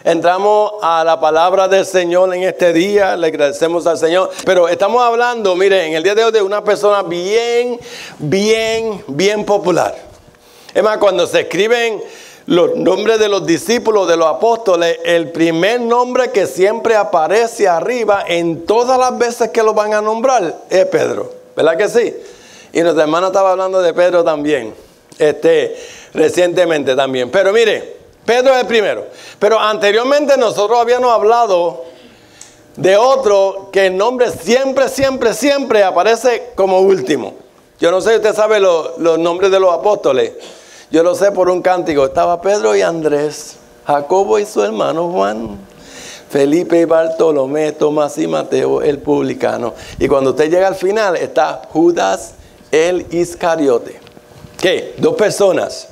Entramos a la palabra del Señor en este día, le agradecemos al Señor. Pero estamos hablando, miren, en el día de hoy de una persona bien popular. Es más, cuando se escriben los nombres de los discípulos, de los apóstoles, el primer nombre que siempre aparece arriba en todas las veces que lo van a nombrar es Pedro. ¿Verdad que sí? Y nuestra hermana estaba hablando de Pedro también, recientemente también. Pero mire, Pedro es el primero. Pero anteriormente nosotros habíamos hablado de otro que el nombre siempre aparece como último. Yo no sé si usted sabe los nombres de los apóstoles. Yo lo sé por un cántico. Estaba Pedro y Andrés, Jacobo y su hermano Juan, Felipe y Bartolomé, Tomás y Mateo, el publicano. Y cuando usted llega al final está Judas el Iscariote. ¿Qué? Dos personas.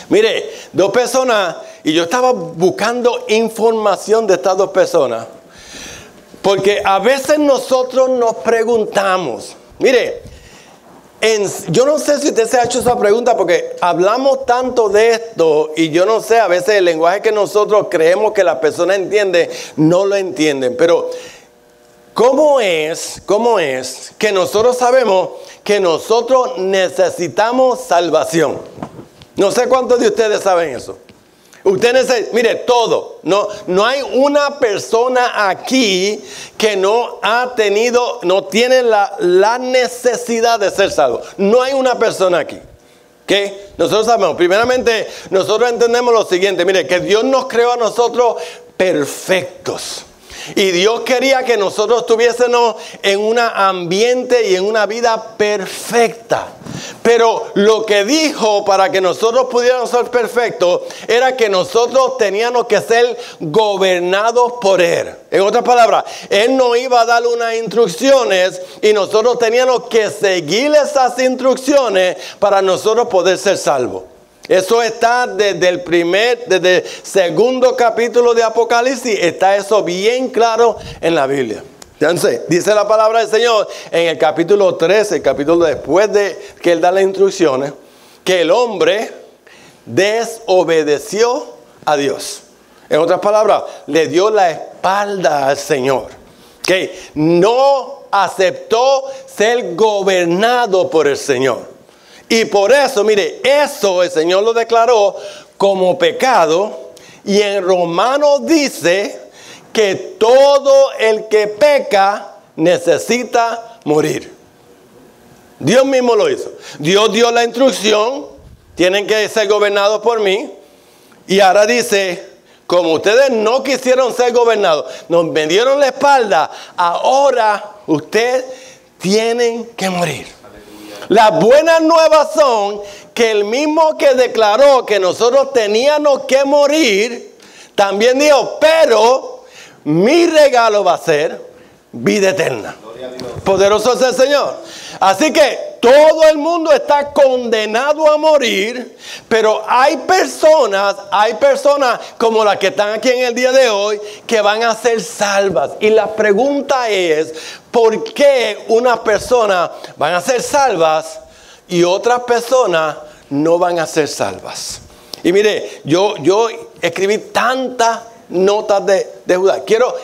Mire, dos personas, y yo estaba buscando información de estas dos personas, porque a veces nosotros nos preguntamos, mire, yo no sé si usted se ha hecho esa pregunta, porque hablamos tanto de esto, y yo no sé, a veces el lenguaje que nosotros creemos que las personas entienden, no lo entienden, pero ¿cómo es que nosotros sabemos que nosotros necesitamos salvación? No sé cuántos de ustedes saben eso. Mire, todo. No hay una persona aquí que no tiene la necesidad de ser salvo. No hay una persona aquí. ¿Qué? Nosotros sabemos, primeramente, nosotros entendemos lo siguiente. Mire, que Dios nos creó a nosotros perfectos. Y Dios quería que nosotros estuviésemos en un ambiente y en una vida perfecta. Pero lo que dijo para que nosotros pudiéramos ser perfectos era que nosotros teníamos que ser gobernados por Él. En otras palabras, Él nos iba a dar unas instrucciones y nosotros teníamos que seguir esas instrucciones para nosotros poder ser salvos. Eso está desde el segundo capítulo de Apocalipsis, está eso bien claro en la Biblia. Entonces, dice la palabra del Señor en el capítulo 13, el capítulo después de que Él da las instrucciones, que el hombre desobedeció a Dios. En otras palabras, le dio la espalda al Señor. Que no aceptó ser gobernado por el Señor. Y por eso, mire, eso el Señor lo declaró como pecado. Y en Romanos dice que todo el que peca necesita morir. Dios mismo lo hizo. Dios dio la instrucción, tienen que ser gobernados por mí. Y ahora dice, como ustedes no quisieron ser gobernados, me dieron la espalda, ahora ustedes tienen que morir. Las buenas nuevas son que el mismo que declaró que nosotros teníamos que morir, también dijo, pero mi regalo va a ser vida eterna. Poderoso es el Señor. Así que todo el mundo está condenado a morir, pero hay personas como las que están aquí en el día de hoy que van a ser salvas. Y la pregunta es, ¿por qué unas personas van a ser salvas y otras personas no van a ser salvas? Y mire, yo escribí tantas notas de Judas.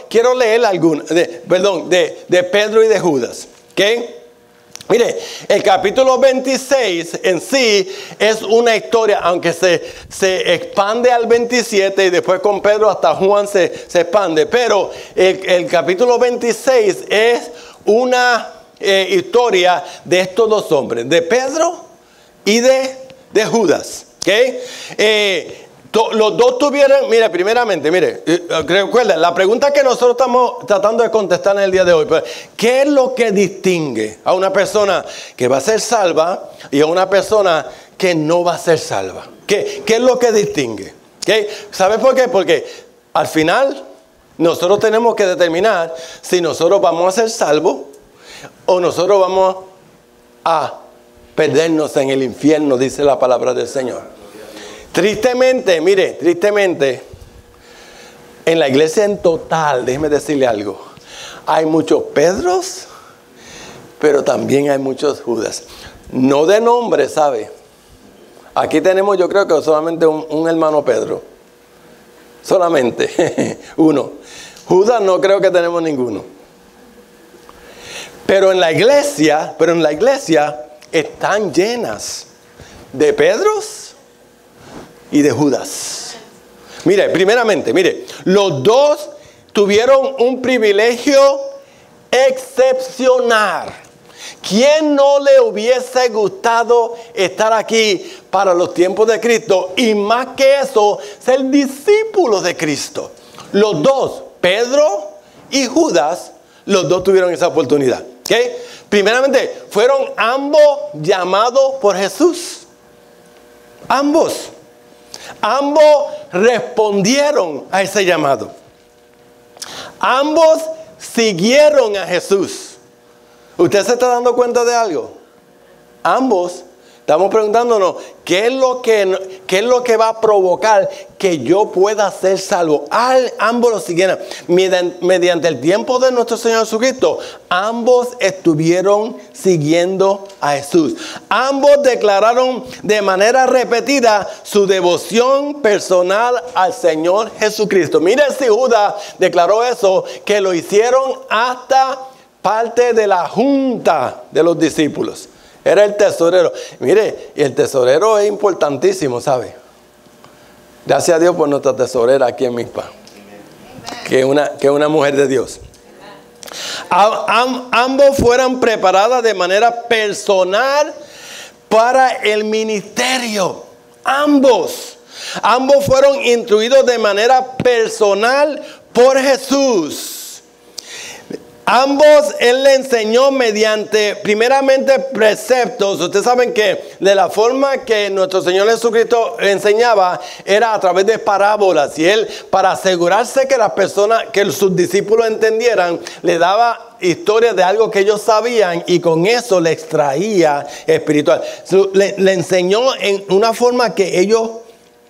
Quiero leer algunas, de Pedro y de Judas. ¿Ok? Mire, el capítulo 26 en sí es una historia, aunque se expande al 27 y después con Pedro hasta Juan se expande. Pero el capítulo 26 es una historia de estos dos hombres, de Pedro y de Judas. ¿Okay? Los dos tuvieron, mire, primeramente, recuerden, la pregunta que nosotros estamos tratando de contestar en el día de hoy, pues, ¿qué es lo que distingue a una persona que va a ser salva y a una persona que no va a ser salva? ¿Qué es lo que distingue? ¿Okay? ¿Sabe por qué? Porque al final nosotros tenemos que determinar si nosotros vamos a ser salvos o nosotros vamos a perdernos en el infierno, dice la palabra del Señor. Tristemente, en la iglesia en total, déjeme decirle algo, hay muchos Pedros, pero también hay muchos Judas. No de nombre, ¿sabe? Aquí tenemos, yo creo que solamente un hermano Pedro. Solamente uno. Judas no creo que tenemos ninguno. Pero en la iglesia están llenas de Pedros y de Judas. Mire, primeramente, los dos tuvieron un privilegio excepcional. ¿Quién no le hubiese gustado estar aquí para los tiempos de Cristo? Y más que eso, ser discípulos de Cristo. Los dos, Pedro y Judas, los dos tuvieron esa oportunidad. ¿Okay? Primeramente, fueron ambos llamados por Jesús. Ambos respondieron a ese llamado. Ambos siguieron a Jesús. ¿Usted se está dando cuenta de algo? Ambos estamos preguntándonos qué es lo que va a provocar que yo pueda ser salvo. Ambos lo siguieron. Mediante el tiempo de nuestro Señor Jesucristo, ambos estuvieron siguiendo a Jesús. Ambos declararon de manera repetida su devoción personal al Señor Jesucristo. Mire si Judas declaró eso, que lo hicieron hasta parte de la junta de los discípulos. Era el tesorero. Mire, y el tesorero es importantísimo, ¿sabe? Gracias a Dios por nuestra tesorera aquí en Mixpa, que es una mujer de Dios. Ambos fueron preparadas de manera personal para el ministerio. Ambos fueron instruidos de manera personal por Jesús. Ambos Él le enseñó mediante, primeramente, preceptos. Ustedes saben que de la forma que nuestro Señor Jesucristo enseñaba era a través de parábolas. Y Él, para asegurarse que las personas, que sus discípulos entendieran, le daba historias de algo que ellos sabían y con eso le extraía espiritual. Le enseñó en una forma que ellos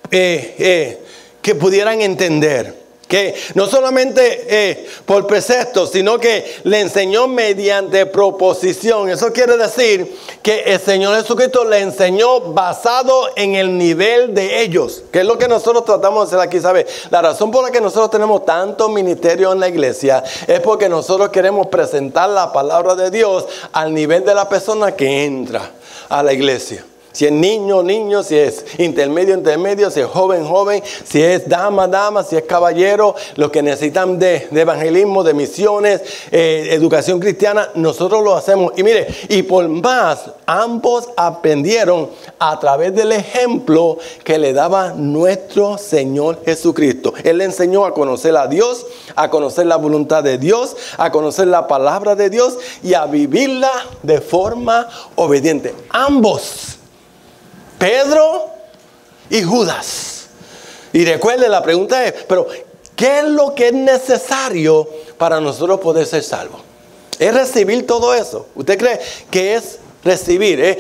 que pudieran entender. Que no solamente por preceptos, sino que le enseñó mediante proposición. Eso quiere decir que el Señor Jesucristo le enseñó basado en el nivel de ellos. Que es lo que nosotros tratamos de hacer aquí, ¿sabe? La razón por la que nosotros tenemos tanto ministerio en la iglesia es porque nosotros queremos presentar la palabra de Dios al nivel de la persona que entra a la iglesia. Si es niño, niño, si es intermedio, intermedio, si es joven, joven, si es dama, dama, si es caballero, los que necesitan de evangelismo, de misiones, educación cristiana, nosotros lo hacemos. Y mire, y por más, ambos aprendieron a través del ejemplo que le daba nuestro Señor Jesucristo. Él le enseñó a conocer a Dios, a conocer la voluntad de Dios, a conocer la palabra de Dios y a vivirla de forma obediente. Ambos. Pedro y Judas. Y recuerde, la pregunta es, pero ¿qué es lo que es necesario para nosotros poder ser salvos? ¿Es recibir todo eso? ¿Usted cree que es recibir? ¿Es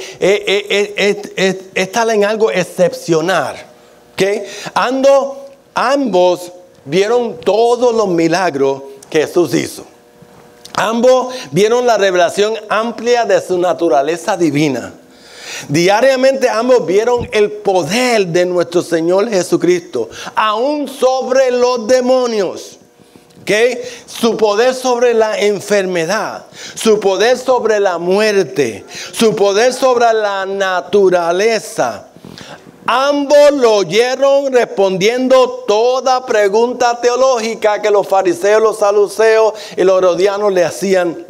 estar en algo excepcional? ¿Okay? Ambos vieron todos los milagros que Jesús hizo. Ambos vieron la revelación amplia de su naturaleza divina. Diariamente ambos vieron el poder de nuestro Señor Jesucristo, aún sobre los demonios. ¿Okay? Su poder sobre la enfermedad, su poder sobre la muerte, su poder sobre la naturaleza. Ambos lo oyeron respondiendo toda pregunta teológica que los fariseos, los saduceos y los herodianos le hacían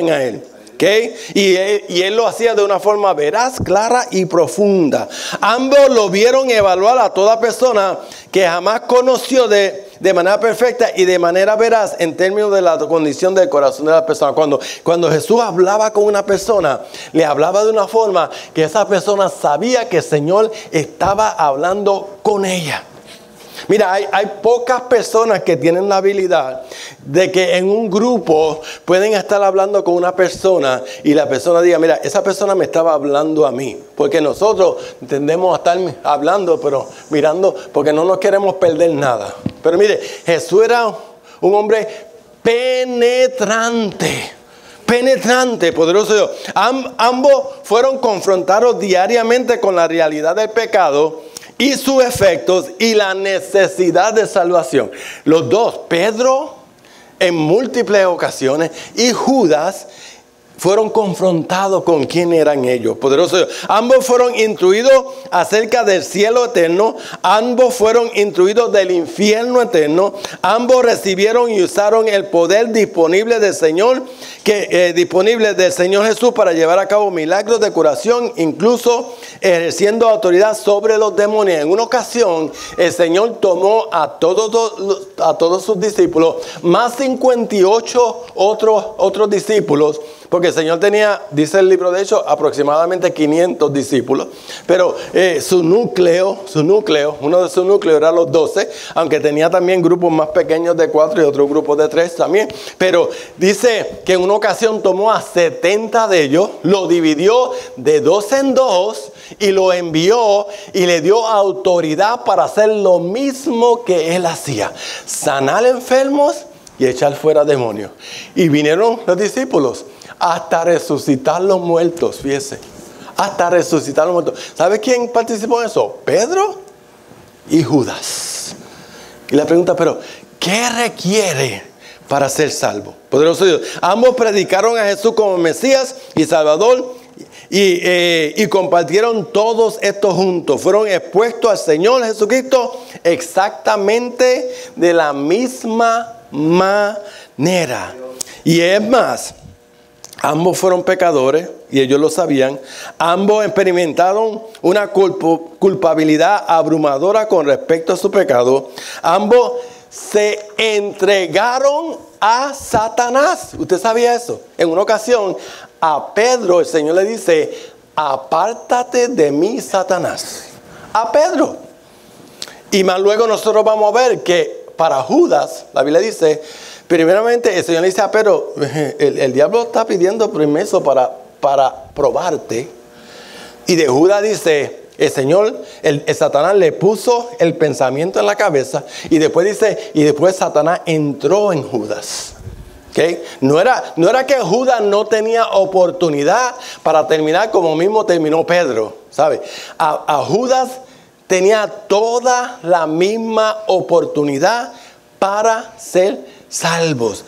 a él. ¿Okay? Y él lo hacía de una forma veraz, clara y profunda. Ambos lo vieron evaluar a toda persona que jamás conoció de manera perfecta y de manera veraz en términos de la condición del corazón de la persona. Cuando Jesús hablaba con una persona, le hablaba de una forma que esa persona sabía que el Señor estaba hablando con ella. Mira, hay pocas personas que tienen la habilidad de que en un grupo pueden estar hablando con una persona y la persona diga, mira, esa persona me estaba hablando a mí. Porque nosotros tendemos a estar hablando, pero mirando, porque no nos queremos perder nada. Pero mire, Jesús era un hombre penetrante, poderoso Dios. Ambos fueron confrontados diariamente con la realidad del pecado y sus efectos y la necesidad de salvación. Los dos, Pedro en múltiples ocasiones y Judas, fueron confrontados con quién eran ellos. Poderoso Dios. Ambos fueron instruidos acerca del cielo eterno. Ambos fueron instruidos del infierno eterno. Ambos recibieron y usaron el poder disponible del Señor, disponible del Señor Jesús para llevar a cabo milagros de curación, incluso ejerciendo autoridad sobre los demonios. En una ocasión, el Señor tomó a todos sus discípulos, más 58 otros discípulos, porque el Señor tenía, dice el libro de Hechos, aproximadamente 500 discípulos. Pero su núcleo, uno de sus núcleos era los 12, aunque tenía también grupos más pequeños de 4 y otros grupos de 3 también. Pero dice que en una ocasión tomó a 70 de ellos, lo dividió de 2 en 2 y lo envió y le dio autoridad para hacer lo mismo que él hacía: sanar enfermos y echar fuera demonios. Y vinieron los discípulos hasta resucitar los muertos, fíjese. Hasta resucitar los muertos. ¿Sabe quién participó en eso? Pedro y Judas. Y la pregunta, pero ¿qué requiere para ser salvo? Poderoso Dios. Ambos predicaron a Jesús como Mesías y Salvador y compartieron todos estos juntos. Fueron expuestos al Señor Jesucristo exactamente de la misma manera. Y es más, ambos fueron pecadores y ellos lo sabían. Ambos experimentaron una culpabilidad abrumadora con respecto a su pecado. Ambos se entregaron a Satanás. ¿Usted sabía eso? En una ocasión a Pedro el Señor le dice: apártate de mí, Satanás. A Pedro. Y más luego nosotros vamos a ver que para Judas, la Biblia dice, primeramente el Señor le dice a Pedro: el diablo está pidiendo permiso para probarte. Y de Judas dice, el Señor, el Satanás le puso el pensamiento en la cabeza. Y después dice, y después Satanás entró en Judas. ¿Okay? No era que Judas no tenía oportunidad para terminar como mismo terminó Pedro, ¿sabe? A Judas tenía toda la misma oportunidad para ser salvos.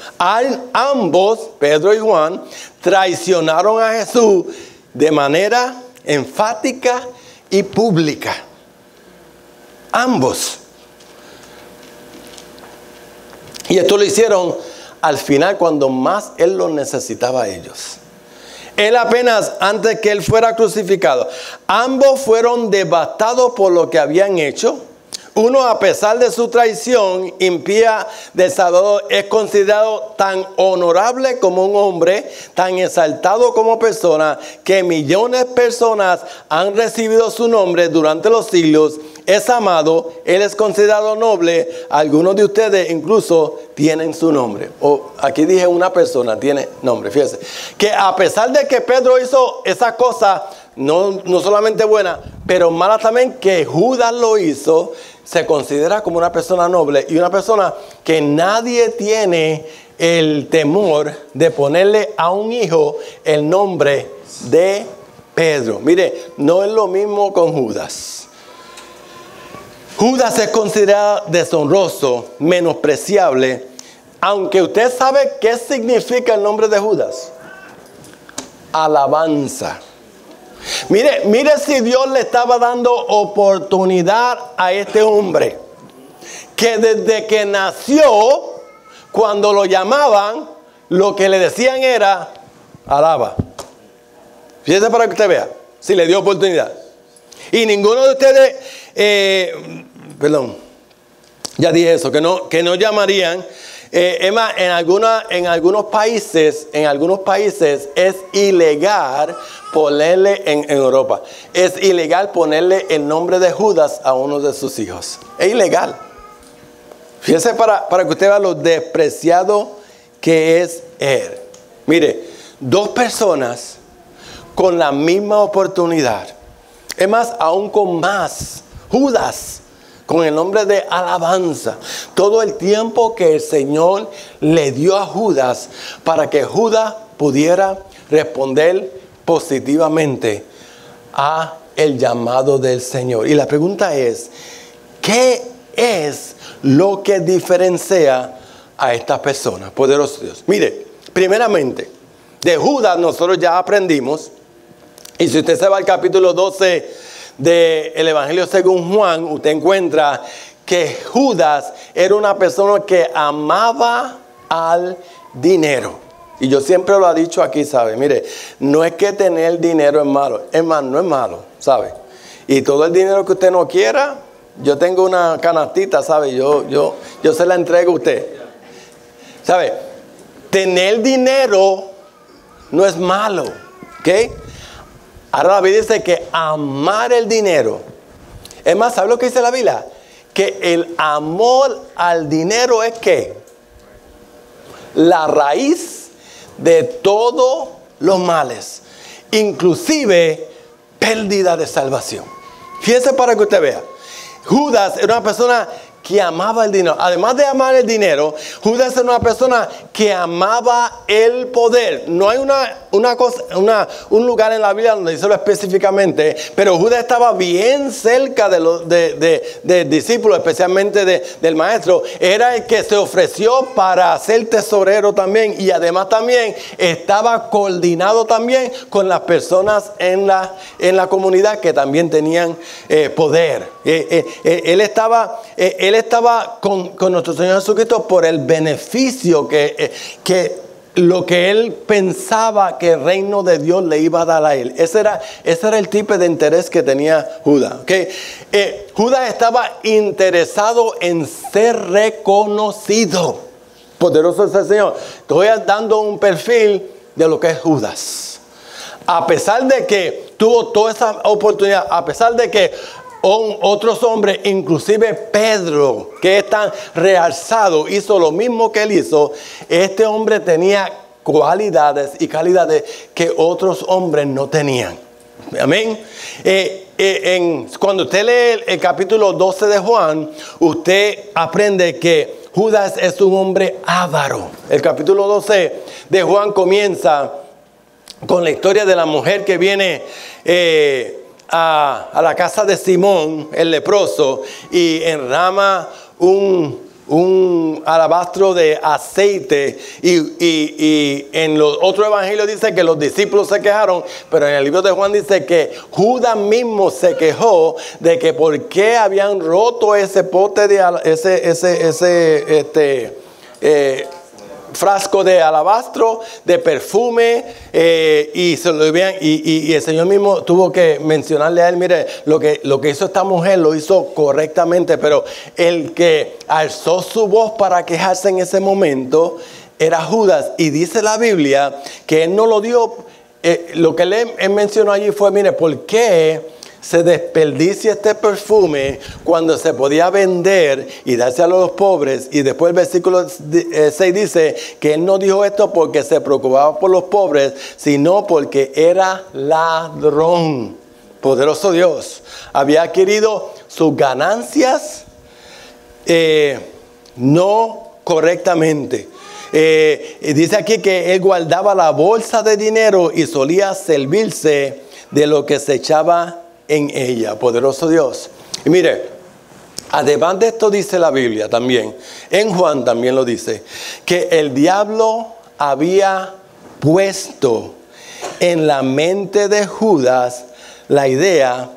Ambos, Pedro y Juan, traicionaron a Jesús de manera enfática y pública. Ambos. Y esto lo hicieron al final, cuando más Él los necesitaba a ellos. Él apenas antes que Él fuera crucificado. Ambos fueron devastados por lo que habían hecho. Uno, a pesar de su traición impía del Salvador, es considerado tan honorable como un hombre, tan exaltado como persona, que millones de personas han recibido su nombre durante los siglos. Es amado, Él es considerado noble. Algunos de ustedes incluso tienen su nombre. O aquí dije una persona tiene nombre, fíjense. Que a pesar de que Pedro hizo esa cosa, no solamente buena, pero mala también, que Judas lo hizo, se considera como una persona noble y una persona que nadie tiene el temor de ponerle a un hijo el nombre de Pedro. Mire, no es lo mismo con Judas. Judas es considerado deshonroso, menospreciable, aunque usted sabe qué significa el nombre de Judas. Alabanza. Mire si Dios le estaba dando oportunidad a este hombre, que desde que nació, cuando lo llamaban, lo que le decían era: alaba. Fíjese para que usted vea, si le dio oportunidad. Y ninguno de ustedes, ya dije eso, que no llamarían. Es más, en algunos países es ilegal ponerle, en Europa, es ilegal ponerle el nombre de Judas a uno de sus hijos. Es ilegal. Fíjese para que usted vea lo despreciado que es él. Mire, dos personas con la misma oportunidad. Es más, aún con más. Judas, con el nombre de alabanza. Todo el tiempo que el Señor le dio a Judas para que Judas pudiera responder positivamente a el llamado del Señor. Y la pregunta es, ¿qué es lo que diferencia a estas personas? Poderoso Dios. Mire, primeramente, de Judas nosotros ya aprendimos, y si usted se va al capítulo 12 del Evangelio según Juan, usted encuentra que Judas era una persona que amaba al dinero. Y yo siempre lo he dicho aquí, ¿sabe? Mire, no es que tener dinero es malo. Es más, no es malo, ¿sabe? Y todo el dinero que usted no quiera, yo tengo una canastita, ¿sabe? Yo se la entrego a usted. ¿Sabe? Tener dinero no es malo, ¿ok? Ahora la Biblia dice que amar el dinero. Es más, ¿sabe lo que dice la Biblia? Que el amor al dinero es ¿qué? La raíz de todos los males, inclusive pérdida de salvación. Fíjese para que usted vea. Judas era una persona que amaba el dinero. Además de amar el dinero, Judas era una persona que amaba el poder. No hay un lugar en la Biblia donde dice específicamente, pero Judas estaba bien cerca del discípulo, especialmente del maestro. Era el que se ofreció para ser tesorero también, y además también estaba coordinado también con las personas en la comunidad que también tenían poder. Él estaba con nuestro Señor Jesucristo por el beneficio que lo que él pensaba que el reino de Dios le iba a dar a él. Ese era el tipo de interés que tenía Judas. ¿Okay? Judas estaba interesado en ser reconocido. Poderoso es el Señor. Estoy dando un perfil de lo que es Judas. A pesar de que tuvo toda esa oportunidad, a pesar de que otros hombres, inclusive Pedro, que es tan realzado, hizo lo mismo que él hizo. Este hombre tenía cualidades y calidades que otros hombres no tenían. Amén. Cuando usted lee el capítulo 12 de Juan, usted aprende que Judas es un hombre avaro. El capítulo 12 de Juan comienza con la historia de la mujer que viene a la casa de Simón, el leproso, y enrama un alabastro de aceite, y en los otros evangelios dice que los discípulos se quejaron, pero en el libro de Juan dice que Judas mismo se quejó de que por qué habían roto ese pote de frasco de alabastro, de perfume, y se lo debían, y el Señor mismo tuvo que mencionarle a él, mire, lo que hizo esta mujer lo hizo correctamente, pero el que alzó su voz para quejarse en ese momento era Judas. Y dice la Biblia que él no lo dio, lo que él mencionó allí fue, mire, ¿por qué se desperdicia este perfume cuando se podía vender y dárselo a los pobres? Y después el versículo 6 dice que él no dijo esto porque se preocupaba por los pobres, sino porque era ladrón. Poderoso Dios. Había adquirido sus ganancias no correctamente. Dice aquí que él guardaba la bolsa de dinero y solía servirse de lo que se echaba en ella. Poderoso Dios. Y mire, además de esto dice la Biblia también, en Juan también lo dice, que el diablo había puesto en la mente de Judas la idea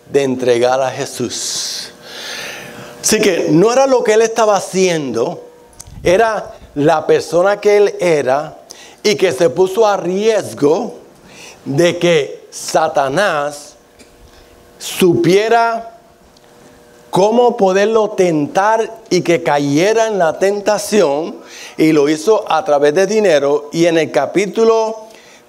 de entregar a Jesús. Así que no era lo que él estaba haciendo, era la persona que él era, y que se puso a riesgo de que Satanás supiera cómo poderlo tentar y que cayera en la tentación, y lo hizo a través de dinero. Y en el capítulo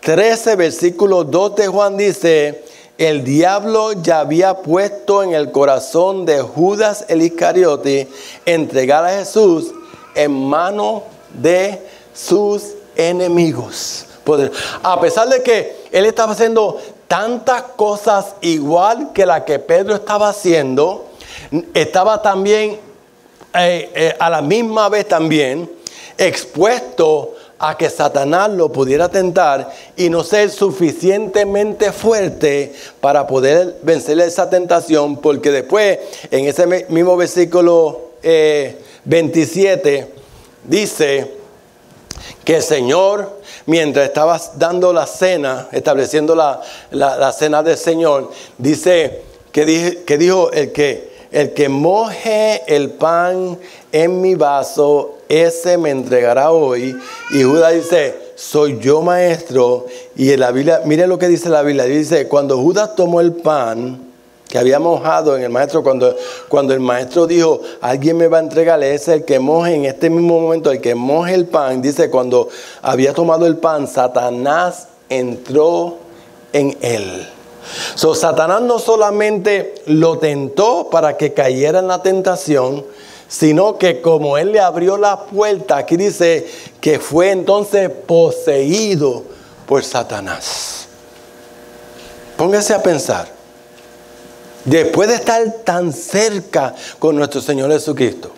13, versículo 2 de Juan dice, el diablo ya había puesto en el corazón de Judas el Iscariote entregar a Jesús en manos de sus enemigos. A pesar de que él estaba haciendo tantas cosas igual que la que Pedro estaba haciendo, estaba también a la misma vez también expuesto a que Satanás lo pudiera tentar y no ser suficientemente fuerte para poder vencer esa tentación, porque después en ese mismo versículo 27 dice que el Señor, mientras estaba dando la cena, estableciendo la cena del Señor, dice que dijo el que moje el pan en mi vaso, ese me entregará hoy. Y Judas dice, soy yo, maestro. Y en la Biblia, mire lo que dice la Biblia. Dice, cuando Judas tomó el pan que había mojado en el maestro, cuando el maestro dijo, alguien me va a entregar, es el que moje en este mismo momento, el que moje el pan. Dice, cuando había tomado el pan, Satanás entró en él. Satanás no solamente lo tentó para que cayera en la tentación, sino que como él le abrió la puerta, aquí dice que fue entonces poseído por Satanás. Póngase a pensar. Después de estar tan cerca con nuestro Señor Jesucristo,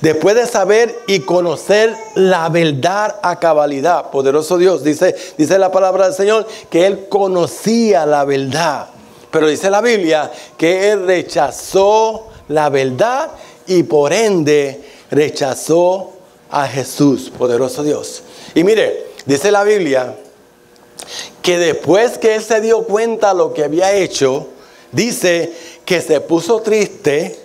después de saber y conocer la verdad a cabalidad, poderoso Dios, dice la palabra del Señor que Él conocía la verdad. Pero dice la Biblia que Él rechazó la verdad y por ende rechazó a Jesús, poderoso Dios. Y mire, dice la Biblia que después que Él se dio cuenta de lo que había hecho, dice que se puso triste,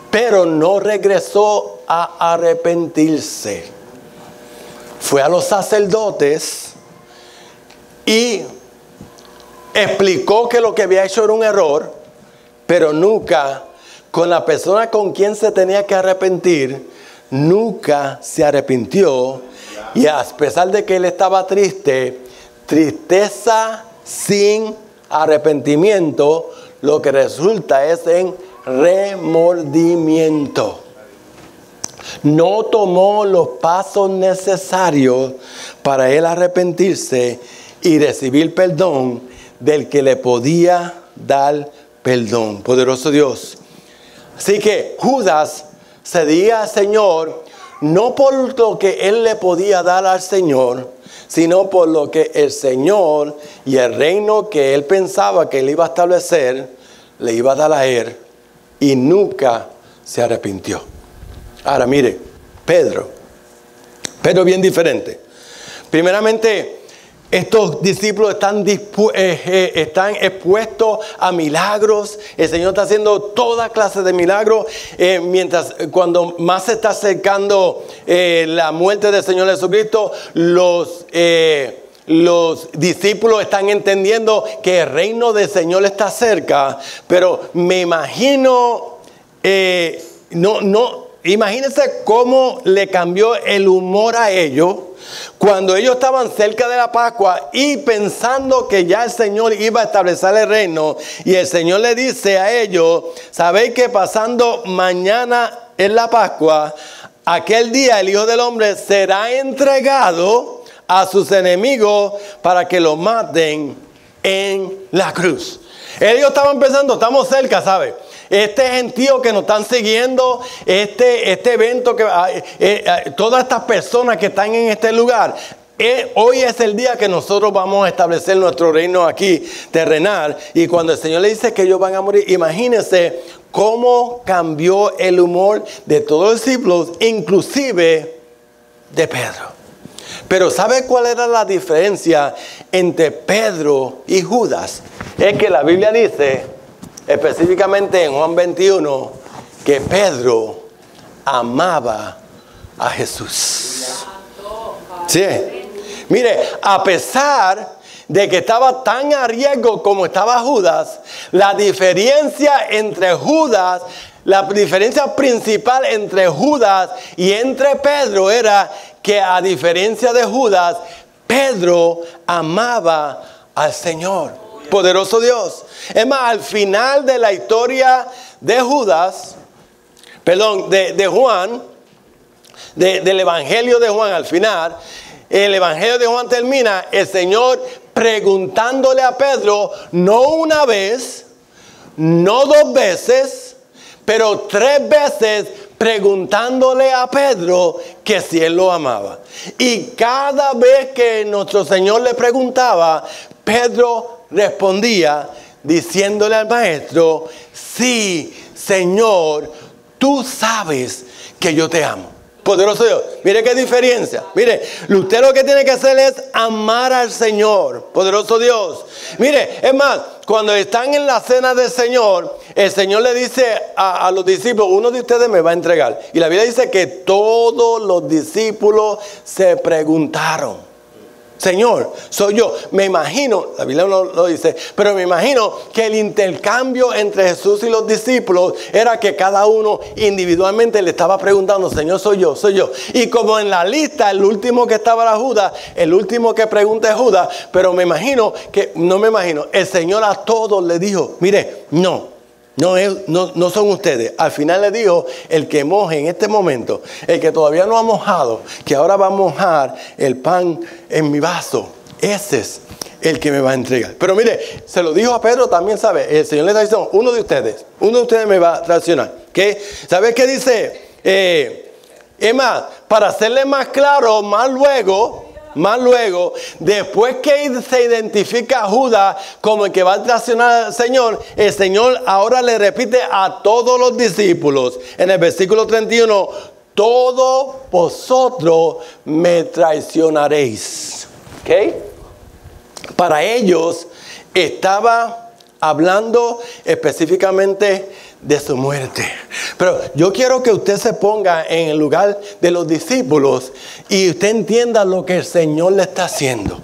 pero no regresó a arrepentirse. Fue a los sacerdotes y explicó que lo que había hecho era un error, pero nunca, con la persona con quien se tenía que arrepentir, nunca se arrepintió. Y a pesar de que él estaba triste, tristeza sin arrepentimiento, lo que resulta es en remordimiento. No tomó los pasos necesarios para él arrepentirse y recibir perdón del que le podía dar perdón. Poderoso Dios. Así que Judas cedía al Señor no por lo que él le podía dar al Señor, sino por lo que el Señor y el reino que él pensaba que él iba a establecer, le iba a dar a él, y nunca se arrepintió. Ahora mire, Pedro bien diferente. Primeramente, estos discípulos están expuestos a milagros. El Señor está haciendo toda clase de milagros. Cuando más se está acercando la muerte del Señor Jesucristo, los discípulos están entendiendo que el reino del Señor está cerca. Pero me imagino, imagínense cómo le cambió el humor a ellos cuando ellos estaban cerca de la Pascua y pensando que ya el Señor iba a establecer el reino, y el Señor le dice a ellos, sabéis que pasando mañana en la Pascua, aquel día el Hijo del Hombre será entregado a sus enemigos para que lo maten en la cruz. Ellos estaban pensando, estamos cerca, ¿sabes? Este gentío que nos están siguiendo, este evento, todas estas personas que están en este lugar, hoy es el día que nosotros vamos a establecer nuestro reino aquí terrenal. Y cuando el Señor le dice que ellos van a morir, imagínense cómo cambió el humor de todos los discípulos, inclusive de Pedro. Pero ¿sabe cuál era la diferencia entre Pedro y Judas? Es que la Biblia dice, específicamente en Juan 21, que Pedro amaba a Jesús. Sí. Mire, a pesar de que estaba tan a riesgo como estaba Judas, la diferencia principal entre Judas y entre Pedro era que, a diferencia de Judas, Pedro amaba al Señor. Poderoso Dios. Es más, al final de la historia de Juan, del Evangelio de Juan, al final, el Evangelio de Juan termina el Señor preguntándole a Pedro, no una vez, no dos veces, pero 3 veces, preguntándole a Pedro que si él lo amaba. Y cada vez que nuestro Señor le preguntaba, Pedro respondía diciéndole al maestro: sí, Señor, tú sabes que yo te amo. Poderoso Dios. Mire qué diferencia. Mire, usted lo que tiene que hacer es amar al Señor. Poderoso Dios. Mire, es más, cuando están en la cena del Señor, el Señor le dice a los discípulos: uno de ustedes me va a entregar. Y la Biblia dice que todos los discípulos se preguntaron: Señor, soy yo. Me imagino, la Biblia no lo dice, pero me imagino que el intercambio entre Jesús y los discípulos era que cada uno individualmente le estaba preguntando: Señor, soy yo, soy yo. Y como en la lista, el último que estaba era Judas, el último que pregunta es Judas, pero el Señor a todos le dijo: mire, no son ustedes. Al final le dijo: el que moje en este momento, el que todavía no ha mojado, que ahora va a mojar el pan en mi vaso, ese es el que me va a entregar. Pero mire, se lo dijo a Pedro también, ¿sabe? El Señor le está diciendo: uno de ustedes me va a traicionar. ¿Qué? ¿Sabe qué dice? Es más, para hacerle más claro, más luego, después que se identifica a Judas como el que va a traicionar al Señor, el Señor ahora le repite a todos los discípulos en el versículo 31: todos vosotros me traicionaréis. ¿Ok? Para ellos estaba hablando específicamente de su muerte. Pero yo quiero que usted se ponga en el lugar de los discípulos y usted entienda lo que el Señor le está haciendo.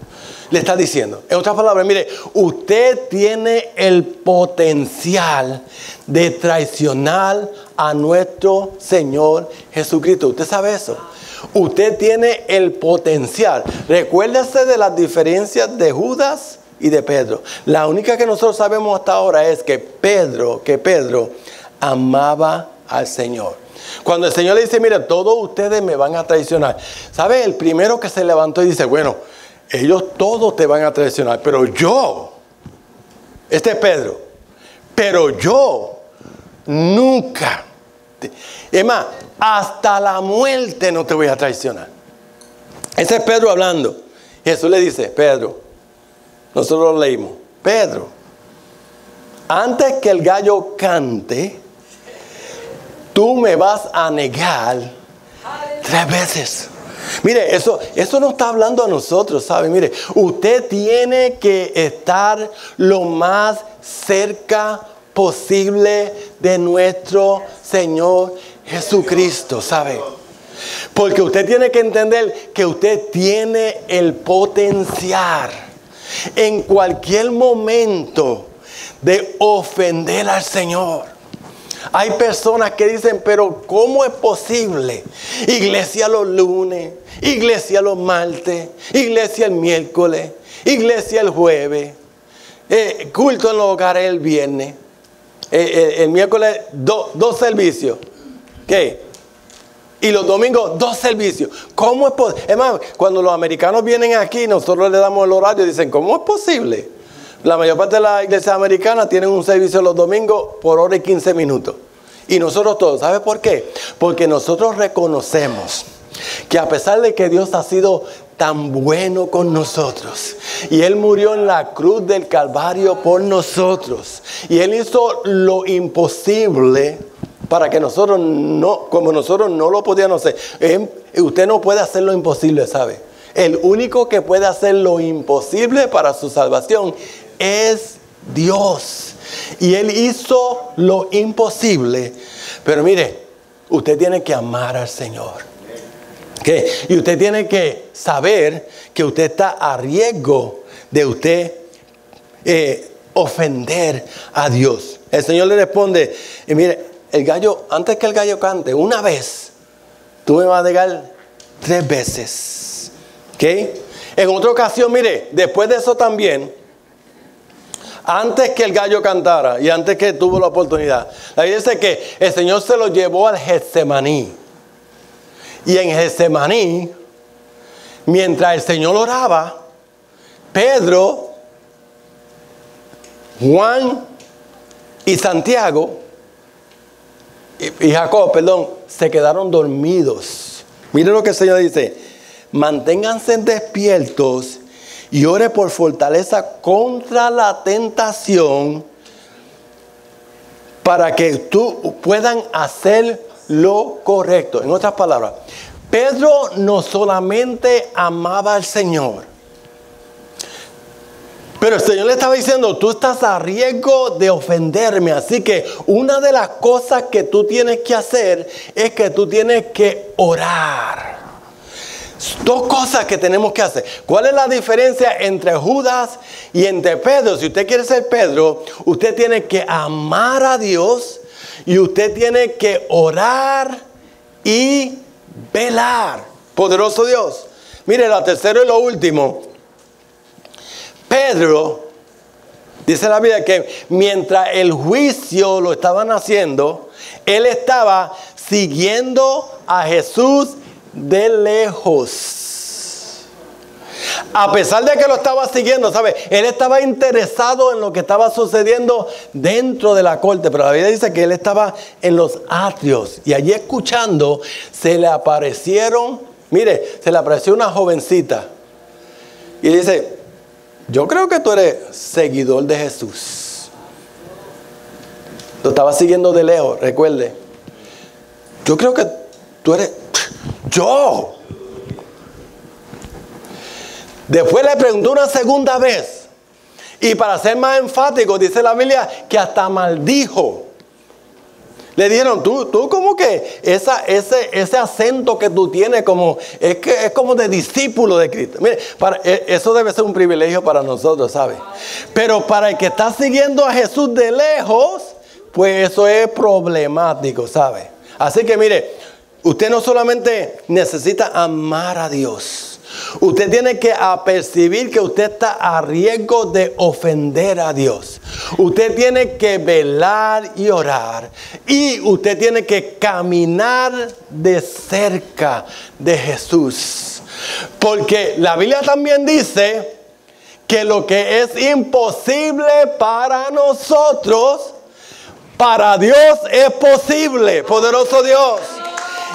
Le está diciendo, en otras palabras, mire, usted tiene el potencial de traicionar a nuestro Señor Jesucristo. ¿Usted sabe eso? Usted tiene el potencial. Recuérdese de las diferencias de Judas y de Pedro. La única que nosotros sabemos hasta ahora es que Pedro amaba al Señor. Cuando el Señor le dice: mire, todos ustedes me van a traicionar, ¿sabe? El primero que se levantó y dice: bueno, ellos todos te van a traicionar, pero yo, este es Pedro, pero yo nunca, es más, hasta la muerte no te voy a traicionar. Ese es Pedro hablando. Jesús le dice: Pedro, nosotros lo leímos, Pedro, antes que el gallo cante, tú me vas a negar 3 veces. Mire, eso no está hablando a nosotros, ¿sabe? Mire, usted tiene que estar lo más cerca posible de nuestro Señor Jesucristo, ¿sabe? Porque usted tiene que entender que usted tiene el potencial en cualquier momento de ofender al Señor. Hay personas que dicen: pero ¿cómo es posible? Iglesia los lunes, iglesia los martes, iglesia el miércoles, iglesia el jueves, culto en los hogares el viernes, el miércoles 2 servicios. ¿Qué? Y los domingos 2 servicios. ¿Cómo es posible? Es más, cuando los americanos vienen aquí, nosotros les damos el horario y dicen: ¿cómo es posible? La mayor parte de las iglesias americanas tienen un servicio los domingos por hora y 15 minutos. Y nosotros todos, ¿sabe por qué? Porque nosotros reconocemos que a pesar de que Dios ha sido tan bueno con nosotros, y Él murió en la cruz del Calvario por nosotros, y Él hizo lo imposible para que nosotros como nosotros no lo podíamos hacer. Usted no puede hacer lo imposible, ¿sabe? El único que puede hacer lo imposible para su salvación es Dios. Y Él hizo lo imposible. Pero mire, usted tiene que amar al Señor. ¿Qué? Y usted tiene que saber que usted está a riesgo de usted ofender a Dios. El Señor le responde: mire, antes que el gallo cante, una vez, tú me vas a negar 3 veces. ¿Ok? En otra ocasión, mire, después de eso también, antes que el gallo cantara y antes que tuvo la oportunidad, la Biblia dice que el Señor se lo llevó al Getsemaní. Y en Getsemaní, mientras el Señor oraba, Pedro, Juan y Santiago y Jacob, perdón, se quedaron dormidos. Miren lo que el Señor dice: manténganse despiertos y ore por fortaleza contra la tentación, para que tú puedan hacer lo correcto. En otras palabras, Pedro no solamente amaba al Señor, pero el Señor le estaba diciendo: tú estás a riesgo de ofenderme. Así que una de las cosas que tú tienes que hacer es que tú tienes que orar. Dos cosas que tenemos que hacer. ¿Cuál es la diferencia entre Judas y entre Pedro? Si usted quiere ser Pedro, usted tiene que amar a Dios y usted tiene que orar y velar. Poderoso Dios. Mire, lo tercero y lo último. Pedro, dice la Biblia, que mientras el juicio lo estaban haciendo, él estaba siguiendo a Jesús de lejos. A pesar de que lo estaba siguiendo, ¿sabe? Él estaba interesado en lo que estaba sucediendo dentro de la corte. Pero la Biblia dice que él estaba en los atrios. Y allí escuchando, se le aparecieron, mire, se le apareció una jovencita. Y dice: yo creo que tú eres seguidor de Jesús. Lo estaba siguiendo de lejos, recuerde. Yo creo que tú eres... yo. Después le preguntó una segunda vez. Y para ser más enfático, dice la Biblia que hasta maldijo. Le dijeron: tú como que ese acento que tú tienes, como es como de discípulo de Cristo. Mire, eso debe ser un privilegio para nosotros, ¿sabe? Pero para el que está siguiendo a Jesús de lejos, pues eso es problemático, ¿sabe? Así que mire, usted no solamente necesita amar a Dios. Usted tiene que apercibir que usted está a riesgo de ofender a Dios. Usted tiene que velar y orar. Y usted tiene que caminar de cerca de Jesús. Porque la Biblia también dice que lo que es imposible para nosotros, para Dios es posible. Poderoso Dios.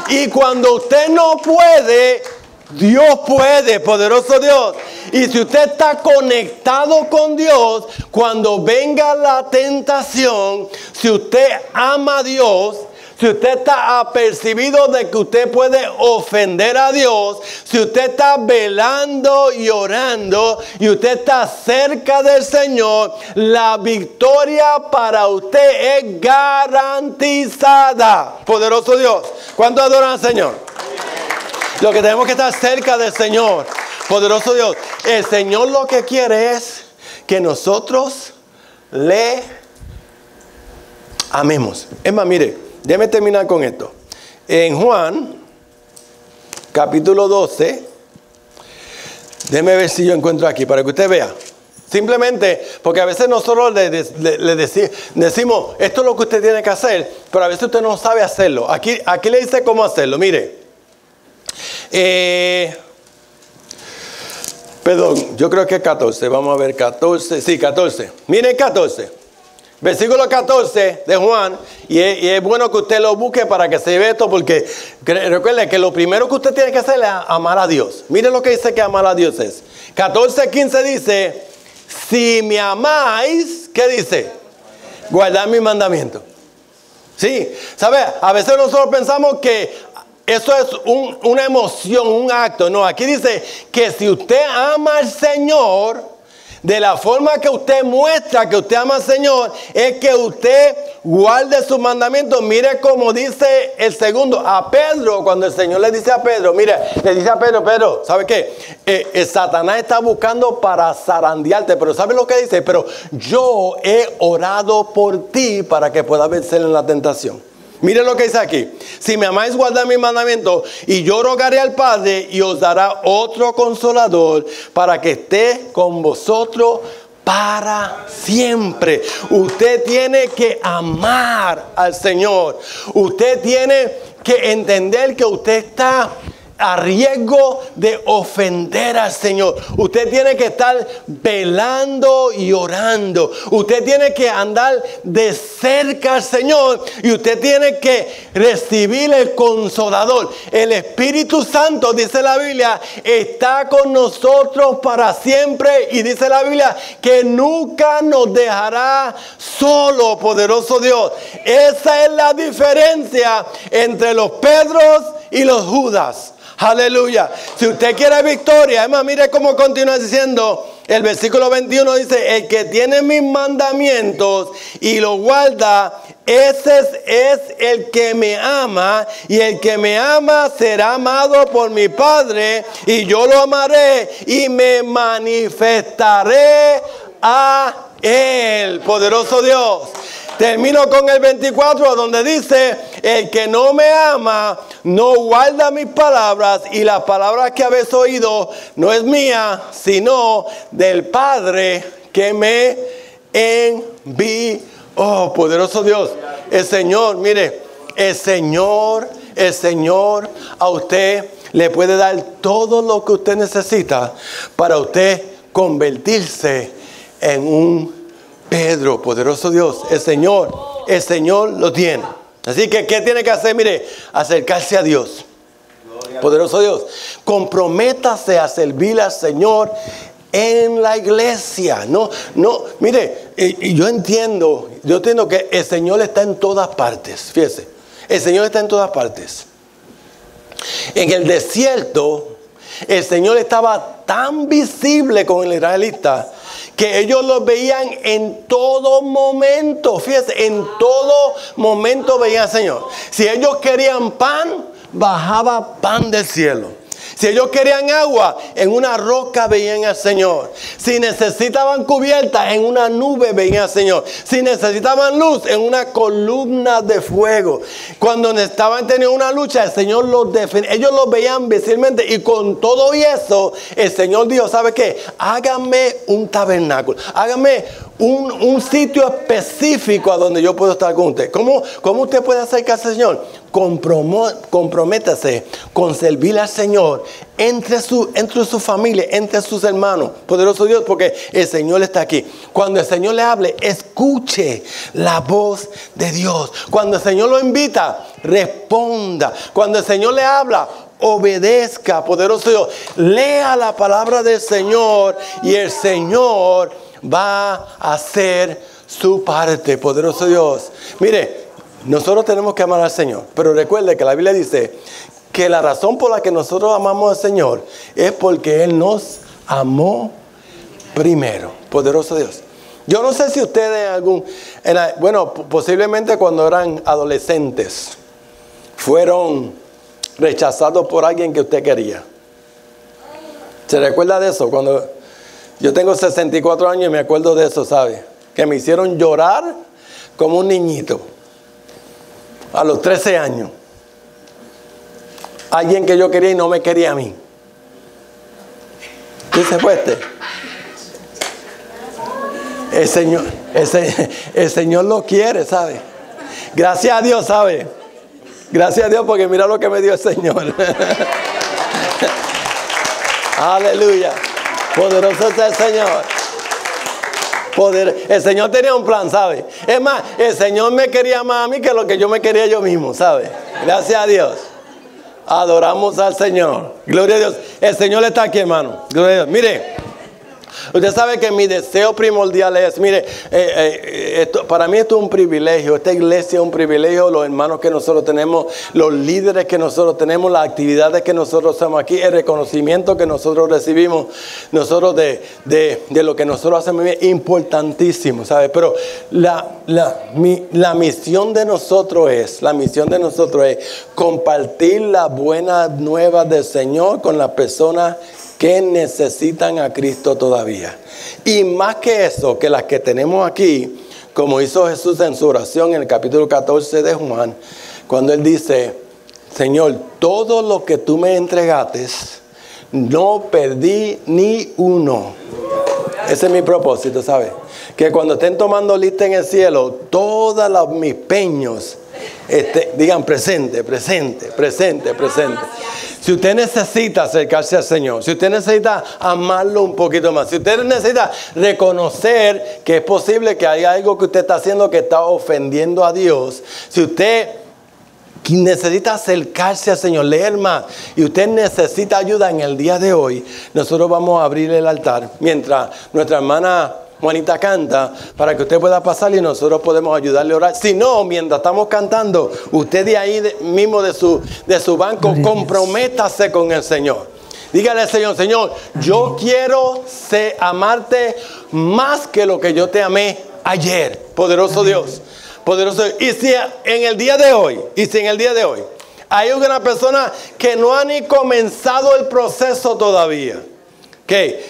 Y cuando usted no puede, Dios puede, poderoso Dios. Y si usted está conectado con Dios, cuando venga la tentación, si usted ama a Dios, si usted está apercibido de que usted puede ofender a Dios, si usted está velando y orando y usted está cerca del Señor, la victoria para usted es garantizada. Poderoso Dios. ¿Cuánto adoran al Señor? Lo que tenemos que estar cerca del Señor. Poderoso Dios. El Señor lo que quiere es que nosotros le amemos. Es más, mire, déjeme terminar con esto. En Juan, capítulo 12, déjeme ver si yo encuentro aquí para que usted vea. Simplemente, porque a veces nosotros le decimos, esto es lo que usted tiene que hacer, pero a veces usted no sabe hacerlo. Aquí le dice cómo hacerlo, mire. Perdón, yo creo que es 14. Vamos a ver 14. Sí, 14. Miren 14. Versículo 14 de Juan. Y es bueno que usted lo busque para que se vea esto. Porque recuerde que lo primero que usted tiene que hacer es amar a Dios. Miren lo que dice que amar a Dios es. 14:15 dice: si me amáis, ¿qué dice? Guardad mis mandamientos. Sí, ¿sabe? A veces nosotros pensamos que eso es una emoción, un acto. No, aquí dice que si usted ama al Señor, de la forma que usted muestra que usted ama al Señor, es que usted guarde sus mandamientos. Mire cómo dice el segundo. A Pedro, cuando el Señor le dice a Pedro, mire, le dice a Pedro, Pedro, ¿sabe qué? Satanás está buscando para zarandearte, pero ¿sabe lo que dice? Pero yo he orado por ti para que puedas vencer en la tentación. Mire lo que dice aquí: si me amáis, guardad mis mandamientos, y yo rogaré al Padre y os dará otro consolador para que esté con vosotros para siempre. Usted tiene que amar al Señor. Usted tiene que entender que usted está a riesgo de ofender al Señor. Usted tiene que estar velando y orando. Usted tiene que andar de cerca al Señor y usted tiene que recibir el Consolador. El Espíritu Santo, dice la Biblia, está con nosotros para siempre, y dice la Biblia que nunca nos dejará solo, poderoso Dios. Esa es la diferencia entre los Pedros y los Judas. Aleluya. Si usted quiere victoria, además, mire cómo continúa diciendo el versículo 21. Dice: el que tiene mis mandamientos y los guarda, ese es el que me ama, y el que me ama será amado por mi Padre, y yo lo amaré y me manifestaré a él. Poderoso Dios. Termino con el 24, donde dice: el que no me ama no guarda mis palabras, y las palabras que habéis oído no es mía, sino del Padre que me envió. Oh, poderoso Dios. El Señor, mire, el Señor a usted le puede dar todo lo que usted necesita para usted convertirse en un Pedro. Poderoso Dios, el Señor lo tiene. Así que, ¿qué tiene que hacer? Mire, acercarse a Dios. Poderoso Dios, comprométase a servir al Señor en la iglesia. No, mire, yo entiendo que el Señor está en todas partes. Fíjese, el Señor está en todas partes. En el desierto, el Señor estaba tan visible con el israelita que ellos lo veían en todo momento. Fíjense, en todo momento veían al Señor. Si ellos querían pan, bajaba pan del cielo. Si ellos querían agua, en una roca veían al Señor. Si necesitaban cubierta, en una nube veían al Señor. Si necesitaban luz, en una columna de fuego. Cuando estaban teniendo una lucha, el Señor los defendía. Ellos los veían visiblemente, y con todo eso, el Señor dijo: ¿sabe qué? Háganme un tabernáculo. Háganme un sitio específico a donde yo puedo estar con usted. ¿Cómo usted puede acercarse al Señor? Comprométase con servir al Señor entre su familia, entre sus hermanos. Poderoso Dios, porque el Señor está aquí. Cuando el Señor le hable, escuche la voz de Dios. Cuando el Señor lo invita, responda. Cuando el Señor le habla, obedezca. Poderoso Dios, lea la palabra del Señor, y el Señor va a hacer su parte. Poderoso Dios. Mire, nosotros tenemos que amar al Señor, pero recuerde que la Biblia dice que la razón por la que nosotros amamos al Señor es porque Él nos amó primero. Poderoso Dios. Yo no sé si ustedes posiblemente cuando eran adolescentes fueron rechazados por alguien que usted quería. ¿Se recuerda de eso? Cuando yo tengo 64 años y me acuerdo de eso, ¿sabe? Que me hicieron llorar como un niñito. A los 13 años. Alguien que yo quería y no me quería a mí. ¿Qué se fue este? El Señor lo quiere, ¿sabe? Gracias a Dios, ¿sabe? Gracias a Dios, porque mira lo que me dio el Señor. Aleluya. Poderoso es el Señor. El Señor tenía un plan, ¿sabe? Es más, el Señor me quería más a mí que lo que yo me quería yo mismo, ¿sabe? Gracias a Dios. Adoramos al Señor. Gloria a Dios. El Señor está aquí, hermano. Gloria a Dios. Mire, usted sabe que mi deseo primordial es, mire, para mí esto es un privilegio. Esta iglesia es un privilegio. Los hermanos que nosotros tenemos, los líderes que nosotros tenemos, las actividades que nosotros hacemos aquí, el reconocimiento que nosotros recibimos, nosotros de lo que nosotros hacemos es importantísimo, ¿sabe? Pero la misión de nosotros es compartir la buena nueva del Señor con las personas que necesitan a Cristo todavía. Y más que eso, que las que tenemos aquí, como hizo Jesús en su oración en el capítulo 14 de Juan, cuando Él dice: Señor, todo lo que tú me entregaste, no perdí ni uno. Ese es mi propósito, ¿sabes? Que cuando estén tomando lista en el cielo, todos mis peños Digan presente, presente, presente, presente. Si usted necesita acercarse al Señor, si usted necesita amarlo un poquito más, si usted necesita reconocer que es posible que hay algo que usted está haciendo que está ofendiendo a Dios, si usted necesita acercarse al Señor, leer más, y usted necesita ayuda en el día de hoy, nosotros vamos a abrir el altar mientras nuestra hermana Juanita canta, para que usted pueda pasar y nosotros podemos ayudarle a orar. Si no, mientras estamos cantando, usted de ahí mismo de su banco, comprométase con el Señor. Dígale al Señor: Señor, yo quiero amarte más que lo que yo te amé ayer. Poderoso Dios, poderoso Dios. Y si en el día de hoy hay una persona que no ha ni comenzado el proceso todavía,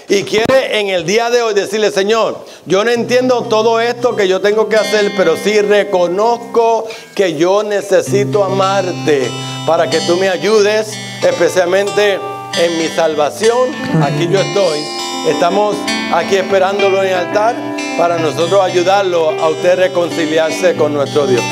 y quiere en el día de hoy decirle: Señor, yo no entiendo todo esto que yo tengo que hacer, pero sí reconozco que yo necesito amarte para que tú me ayudes, especialmente en mi salvación. Aquí yo estoy. Estamos aquí esperándolo en el altar para nosotros ayudarlo a usted reconciliarse con nuestro Dios.